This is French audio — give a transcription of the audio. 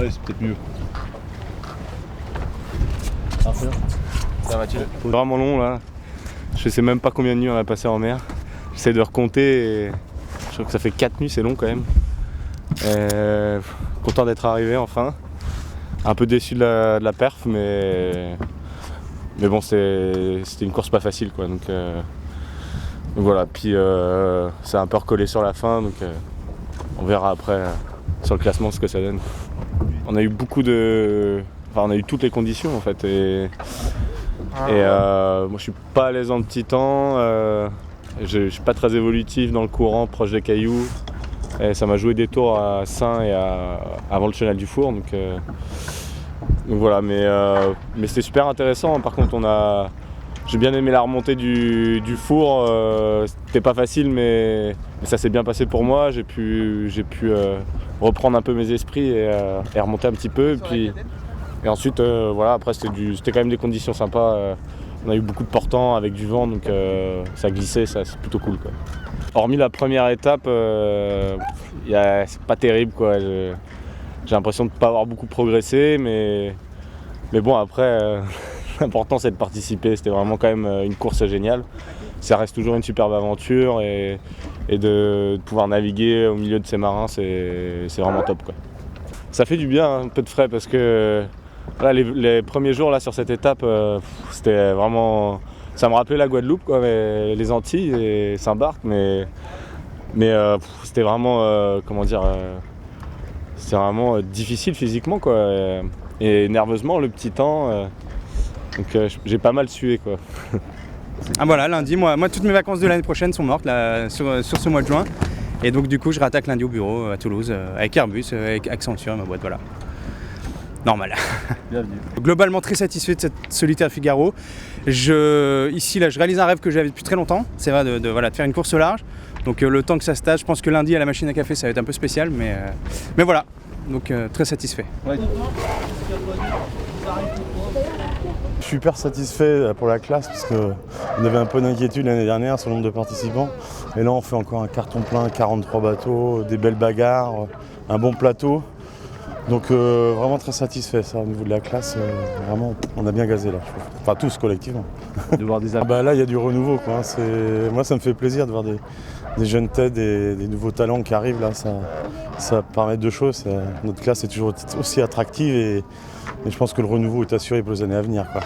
Ouais, c'est peut-être mieux. Ça va-tu? C'est vraiment long là. Je sais même pas combien de nuits on a passé en mer. J'essaie de recompter et je trouve que ça fait 4 nuits, c'est long quand même. Content d'être arrivé enfin. Un peu déçu de la perf, mais bon, c'était une course pas facile quoi. Donc voilà, puis c'est un peu recollé sur la fin, donc on verra après sur le classement ce que ça donne. On a eu on a eu toutes les conditions en fait. Moi je suis pas à l'aise en petit temps, je suis pas très évolutif dans le courant, proche des cailloux. Et ça m'a joué des tours à Saint et avant le chenal du Four. Donc voilà, mais c'était super intéressant. Par contre j'ai bien aimé la remontée du Four. C'était pas facile mais ça s'est bien passé pour moi. J'ai pu reprendre un peu mes esprits et remonter un petit peu. Et ensuite, voilà, après c'était quand même des conditions sympas. On a eu beaucoup de portants avec du vent, donc ça glissait, ça c'est plutôt cool quoi. Hormis la première étape, c'est pas terrible quoi. J'ai l'impression de ne pas avoir beaucoup progressé, mais bon après, l'important c'est de participer. C'était vraiment quand même une course géniale. Ça reste toujours une superbe aventure et de pouvoir naviguer au milieu de ces marins, c'est vraiment top quoi. Ça fait du bien, hein, un peu de frais parce que là, les premiers jours là sur cette étape, c'était vraiment, ça me rappelait la Guadeloupe quoi, les Antilles et Saint-Barth, mais c'était vraiment c'était vraiment difficile physiquement quoi, et nerveusement le petit temps, donc j'ai pas mal sué quoi. Ah voilà, lundi, moi toutes mes vacances de l'année prochaine sont mortes là, sur ce mois de juin. Et donc du coup je rattaque lundi au bureau à Toulouse avec Airbus, avec Accenture et ma boîte, voilà. Normal. Bienvenue. Globalement très satisfait de cette solitaire Figaro. Ici là je réalise un rêve que j'avais depuis très longtemps, c'est vrai de faire une course au large. Donc le temps que ça se tâche, je pense que lundi à la machine à café ça va être un peu spécial, mais voilà, donc très satisfait. Ouais. Super satisfait pour la classe parce qu'on avait un peu d'inquiétude l'année dernière sur le nombre de participants. Et là on fait encore un carton plein, 43 bateaux, des belles bagarres, un bon plateau. Donc vraiment très satisfait ça au niveau de la classe, vraiment on a bien gazé là je trouve. Enfin tous collectivement. De voir des Là il y a du renouveau quoi. Moi ça me fait plaisir de voir des jeunes têtes et des nouveaux talents qui arrivent là, ça permet deux choses. Notre classe est toujours aussi attractive et je pense que le renouveau est assuré pour les années à venir quoi.